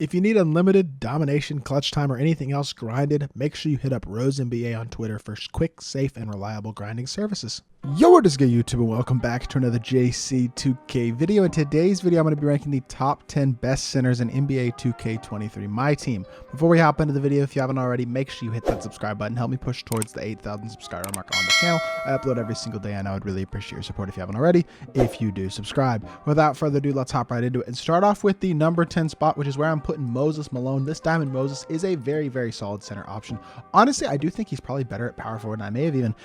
If you need unlimited domination, clutch time, or anything else grinded, make sure you hit up Rose NBA on Twitter for quick, safe, and reliable grinding services. Yo, what is good, YouTube, and welcome back to another JC2K video. In today's video, I'm going to be ranking the top 10 best centers in NBA 2K23 MyTEAM. Before we hop into the video, if you haven't already, make sure you hit that subscribe button. Help me push towards the 8,000 subscriber mark on the channel. I upload every single day, and I would really appreciate your support if you haven't already, if you do subscribe. Without further ado, let's hop right into it and start off with the number 10 spot, which is where I'm putting Moses Malone. This Diamond Moses is a very, very solid center option. Honestly, I do think he's probably better at power forward, and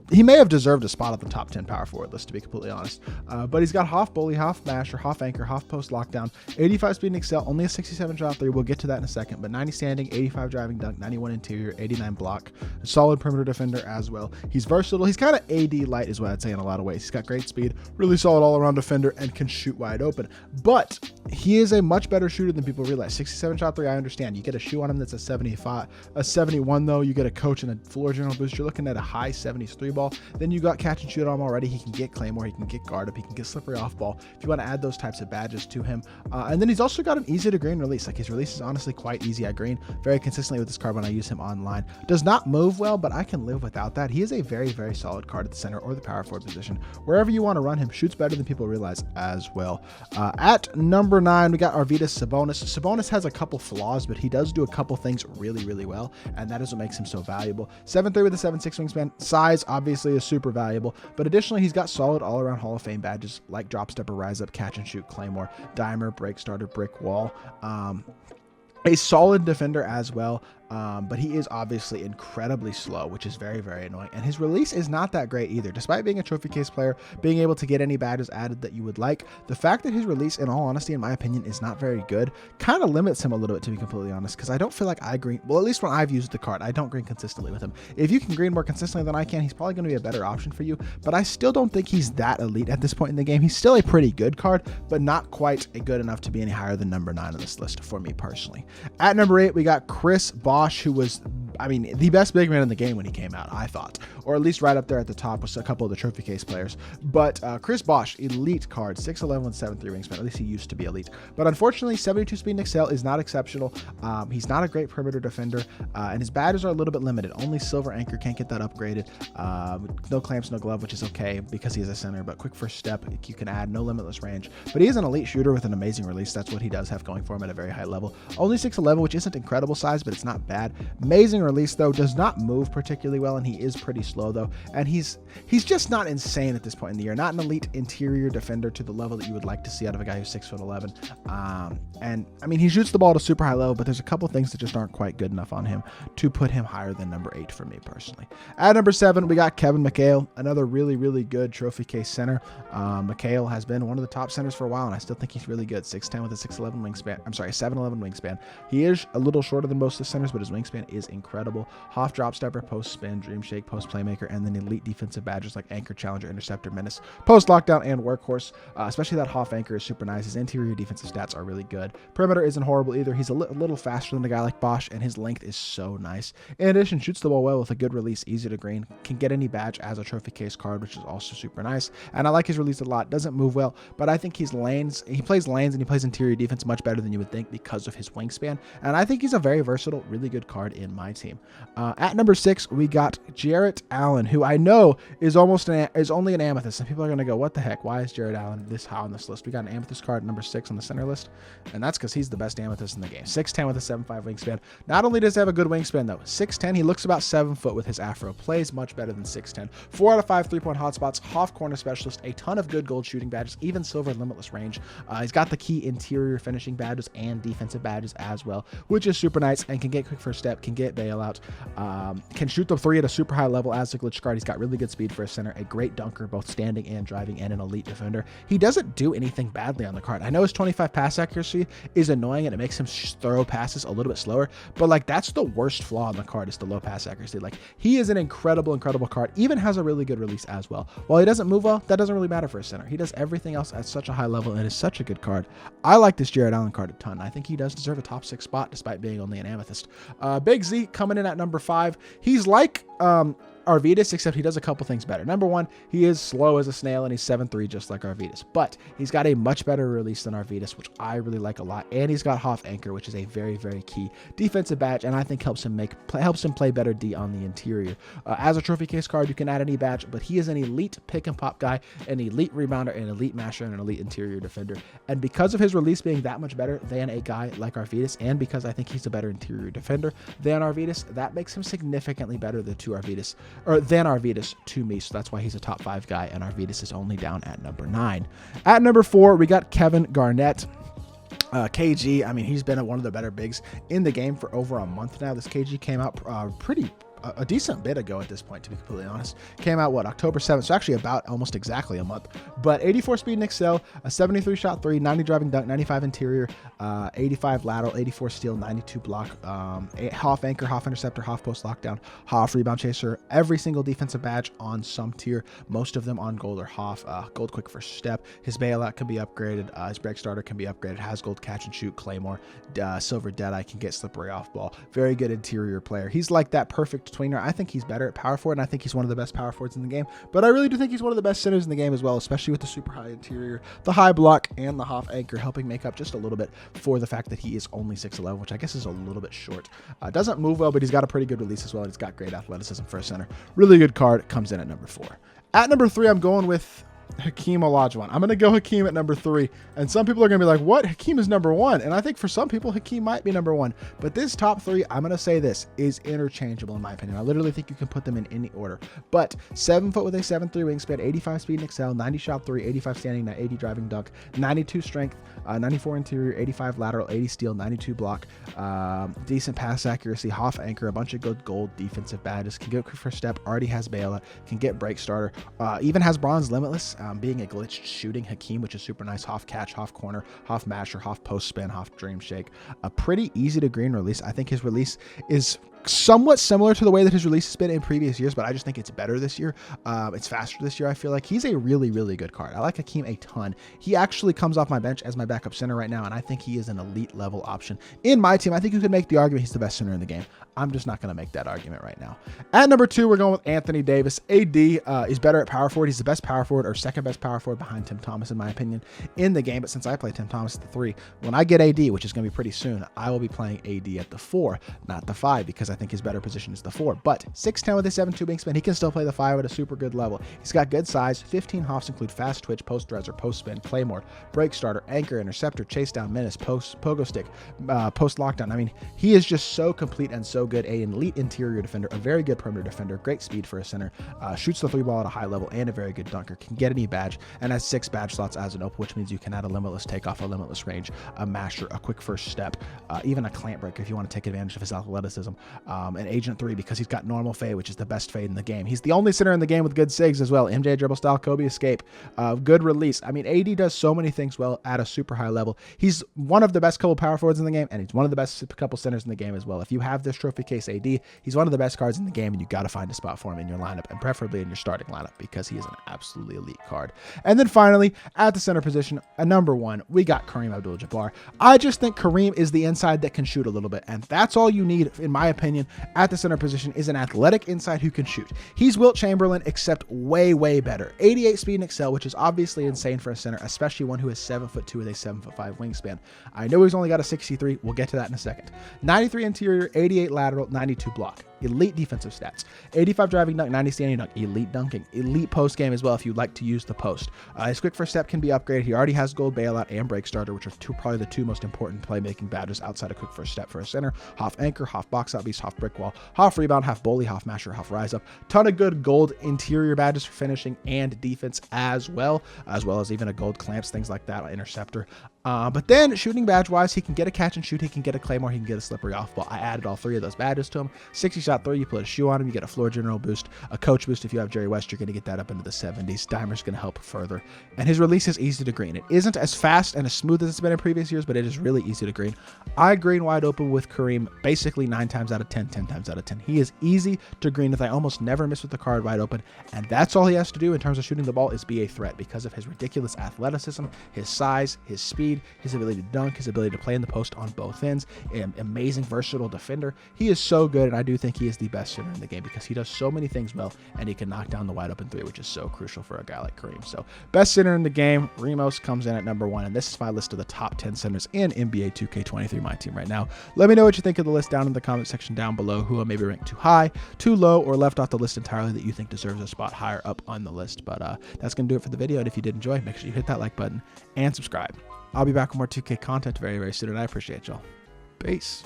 he may have deserved a spot at the top 10 power forward list, to be completely honest. But he's got half bully, half masher, half anchor, half post lockdown, 85 speed and excel, only a 67 shot three. We'll get to that in a second. But 90 standing, 85 driving dunk, 91 interior, 89 block, a solid perimeter defender as well. He's versatile. He's kind of AD light is what I'd say in a lot of ways. He's got great speed, really solid all around defender, and can shoot wide open. But he is a much better shooter than people realize. 67 shot three, I understand. You get a shoe on him that's a 75, a 71 though. You get a coach and a floor general boost. You're looking at a high 70s three ball. Then you got catch and shoot on him already. He can get claymore, he can get guard up, he can get slippery off ball if you want to add those types of badges to him. And then he's also got an easy to green release. Like, his release is honestly quite easy at green, very consistently with this card when I use him online. Does not move well, but I can live without that. He is a very, very solid card at the center or the power forward position. Wherever you want to run him, shoots better than people realize as well. At number 9, we got Arvydas Sabonis. Sabonis has a couple flaws, but he does do a couple things really, really well, and that is what makes him so valuable. 7'3" with a 7'6" wingspan. Size obviously is super valuable, but additionally he's got solid all-around Hall of Fame badges like drop stepper, rise up, catch and shoot, claymore, dimer, break starter, brick wall. A solid defender as well. But he is obviously incredibly slow, which is very, very annoying. And his release is not that great either. Despite being a trophy case player, being able to get any badges added that you would like, the fact that his release, in all honesty, in my opinion, is not very good, kind of limits him a little bit, to be completely honest, because I don't feel like I green, well, at least when I've used the card, I don't green consistently with him. If you can green more consistently than I can, he's probably going to be a better option for you, but I still don't think he's that elite at this point in the game. He's still a pretty good card, but not quite good enough to be any higher than number 9 on this list for me personally. At number 8, we got Chris Bosh, who was, I mean, the best big man in the game when he came out, I thought, or at least right up there at the top with a couple of the trophy case players. But Chris Bosh, elite card, 6'11" with 7'3" wingspan. At least he used to be elite. But unfortunately, 72 speed and excel is not exceptional. He's not a great perimeter defender, and his badges are a little bit limited. Only silver anchor, can't get that upgraded. No clamps, no glove, which is okay because he is a center. But quick first step, you can add. No limitless range. But he is an elite shooter with an amazing release. That's what he does have going for him at a very high level. Only 6'11", which isn't incredible size, but it's not bad. Amazing release though, does not move particularly well, and he is pretty slow though, and he's just not insane at this point in the year. Not an elite interior defender to the level that you would like to see out of a guy who's 6'11". And I mean, he shoots the ball at a super high level, but there's a couple things that just aren't quite good enough on him to put him higher than number 8 for me personally. At number 7, we got Kevin McHale, another really, really good trophy case center. McHale has been one of the top centers for a while, and I still think he's really good. 6'10" with a 6'11" wingspan. I'm sorry, 7'11" wingspan. He is a little shorter than most of the centers, but his wingspan is incredible. Half drop stepper, post spin, dream shake, post playmaker, and then elite defensive badges like anchor, challenger, interceptor, menace, post lockdown, and workhorse. Especially that half anchor is super nice. His interior defensive stats are really good. Perimeter isn't horrible either. He's a little faster than a guy like Bosh, and his length is so nice. In addition, shoots the ball well with a good release, easy to green, can get any badge as a trophy case card, which is also super nice. And I like his release a lot. Doesn't move well, but I think he plays lanes and he plays interior defense much better than you would think because of his wingspan. And I think he's a very versatile, really good card in my team. At number 6, we got Jarrett Allen, who I know is only an amethyst, and people are going to go, what the heck? Why is Jarrett Allen this high on this list? We got an amethyst card at number 6 on the center list, and that's because he's the best amethyst in the game. 6'10" with a 7'5" wingspan. Not only does he have a good wingspan though, 6'10", he looks about 7 foot with his afro. Plays much better than 6'10". 4 out of 5 3-point hotspots, half corner specialist, a ton of good gold shooting badges, even silver and limitless range. He's got the key interior finishing badges and defensive badges as well, which is super nice, and can get quick first step, can get bailout, can shoot the 3 at a super high level as a glitch guard. He's got really good speed for a center, a great dunker, both standing and driving, and an elite defender. He doesn't do anything badly on the card. I know his 25 pass accuracy is annoying, and it makes him throw passes a little bit slower, but like, that's the worst flaw on the card, is the low pass accuracy. Like, he is an incredible card, even has a really good release as well. While he doesn't move well, that doesn't really matter for a center. He does everything else at such a high level, and is such a good card. I like this Jarrett Allen card a ton. I think he does deserve a top 6 spot despite being only an amethyst. Big Z coming in at number 5. He's like Arvidas, except he does a couple things better. Number one, he is slow as a snail and he's 7'3", just like Arvidas, but he's got a much better release than Arvidas, which I really like a lot. And he's got Hoff Anchor, which is a very, very key defensive badge, and I think helps him play better D on the interior. As a trophy case card, you can add any badge, but he is an elite pick and pop guy, an elite rebounder, an elite masher, and an elite interior defender. And because of his release being that much better than a guy like Arvidas, and because I think he's a better interior defender than Arvidas, that makes him significantly better than Arvidas to me. So that's why he's a top 5 guy, and Arvidas is only down at number 9. At number 4, we got Kevin Garnett. KG, I mean, he's been one of the better bigs in the game for over a month now. This KG came out a decent bit ago at this point, to be completely honest. Came out, October 7th, so actually about almost exactly a month. But 84 speed and excel, a 73 shot 3, 90 driving dunk, 95 interior, 85 lateral, 84 steal, 92 block, Hoff Anchor, Hoff Interceptor, Hoff Post Lockdown, Hoff Rebound Chaser, every single defensive badge on some tier, most of them on gold or Hoff, gold quick first step. His bailout can be upgraded, his break starter can be upgraded, has gold catch and shoot, Claymore, silver Deadeye, can get slippery off ball. Very good interior player. He's like that perfect tweener. I think he's better at power forward, and I think he's one of the best power forwards in the game, but I really do think he's one of the best centers in the game as well, especially with the super high interior, the high block, and the Hoff Anchor, helping make up just a little bit for the fact that he is only 6'11", which I guess is a little bit short. Doesn't move well, but he's got a pretty good release as well, and he's got great athleticism for a center. Really good card. Comes in at number 4. At number 3, I'm going with Hakeem Olajuwon. I'm going to go Hakeem at number 3, and some people are going to be like, what? Hakeem is number 1, and I think for some people, Hakeem might be number 1, but this top 3, I'm going to say this, is interchangeable in my opinion. I literally think you can put them in any order, but 7 foot with a 7'3" wingspan, 85 speed and excel, 90 shot 3, 85 standing, 80 driving dunk, 92 strength, 94 interior, 85 lateral, 80 steal, 92 block, decent pass accuracy, Hoff Anchor, a bunch of good gold defensive badges, can get quick first step, already has bailout, can get break starter, even has bronze limitless, being a glitched shooting Hakeem, which is super nice. Hoff catch, Hoff corner, Hoff masher, Hoff post spin, Hoff dream shake. A pretty easy to green release. I think his release is somewhat similar to the way that his release has been in previous years, but I just think it's better this year. It's faster this year. I feel like he's a really, really good card. I like Hakeem a ton. He actually comes off my bench as my backup center right now, and I think he is an elite level option in my team. I think you could make the argument he's the best center in the game. I'm just not going to make that argument right now. At number 2, we're going with Anthony Davis. AD is better at power forward. He's the best power forward, or second best power forward behind Tim Thomas, in my opinion, in the game. But since I play Tim Thomas at the 3, when I get AD, which is going to be pretty soon, I will be playing AD at the 4, not the 5, because I think his better position is the 4. But 6'10" with a 7'2" wingspan, he can still play the 5 at a super good level. He's got good size. 15 Hoffs include fast twitch, post res or post spin, Claymore, break starter, anchor, interceptor, chase down, menace, pogo stick, post lockdown. I mean, he is just so complete and so good. An elite interior defender, a very good perimeter defender, great speed for a center, shoots the 3 ball at a high level, and a very good dunker, can get any badge, and has 6 badge slots as an open, which means you can add a limitless takeoff, a limitless range, a masher, a quick first step, even a clamp break if you want to take advantage of his athleticism, an agent 3 because he's got normal fade, which is the best fade in the game. He's the only center in the game with good sigs as well. MJ dribble style, Kobe escape, good release. I mean, AD does so many things well at a super high level. He's one of the best couple power forwards in the game, and he's one of the best couple centers in the game as well. If you have this trophy case AD, he's one of the best cards in the game, and you got to find a spot for him in your lineup, and preferably in your starting lineup, because he is an absolutely elite card. And then finally, at the center position, a number 1, we got Kareem Abdul-Jabbar. I just think Kareem is the inside that can shoot a little bit, and that's all you need, in my opinion, at the center position, is an athletic inside who can shoot. He's Wilt Chamberlain, except way, way better. 88 speed and excel, which is obviously insane for a center, especially one who is 7'2" with a 7'5" wingspan. I know he's only got a 63. We'll get to that in a second. 93 interior, 88 lateral, 92 block. Elite defensive stats. 85 driving dunk, 90 standing dunk, elite dunking, elite post game as well if you'd like to use the post. His quick first step can be upgraded. He already has gold bailout and break starter, which are probably the 2 most important playmaking badges outside of quick first step for a center. Hoff anchor, Hoff box out beast, Hoff brick wall, Hoff rebound, Hoff bully, Hoff masher, Hoff rise up. Ton of good gold interior badges for finishing and defense as well as even a gold clamps, things like that, interceptor. But then shooting badge wise, he can get a catch and shoot, he can get a claymore, he can get a slippery off ball. I added all 3 of those badges to him. 60 shot 3, you put a shoe on him, you get a floor general boost, a coach boost. If you have Jerry West, you're going to get that up into the 70s. Dimer's going to help further. And his release is easy to green. It isn't as fast and as smooth as it's been in previous years, but it is really easy to green. I green wide open with Kareem basically 9 times out of 10, 10 times out of 10. He is easy to green with. I almost never miss with the card wide open, and that's all he has to do in terms of shooting the ball is be a threat because of his ridiculous athleticism, his size, his speed, speed, his ability to dunk, his ability to play in the post on both ends, amazing versatile defender. He is so good, and I do think he is the best center in the game because he does so many things well, and he can knock down the wide open three, which is so crucial for a guy like Kareem. So best center in the game, Ramos comes in at number 1, and this is my list of the top 10 centers in NBA 2K23 MyTEAM right now. Let me know what you think of the list down in the comment section down below, who I maybe ranked too high, too low, or left off the list entirely that you think deserves a spot higher up on the list. But that's going to do it for the video, and if you did enjoy, make sure you hit that like button and subscribe. I'll be back with more 2K content very, very soon, and I appreciate y'all. Peace.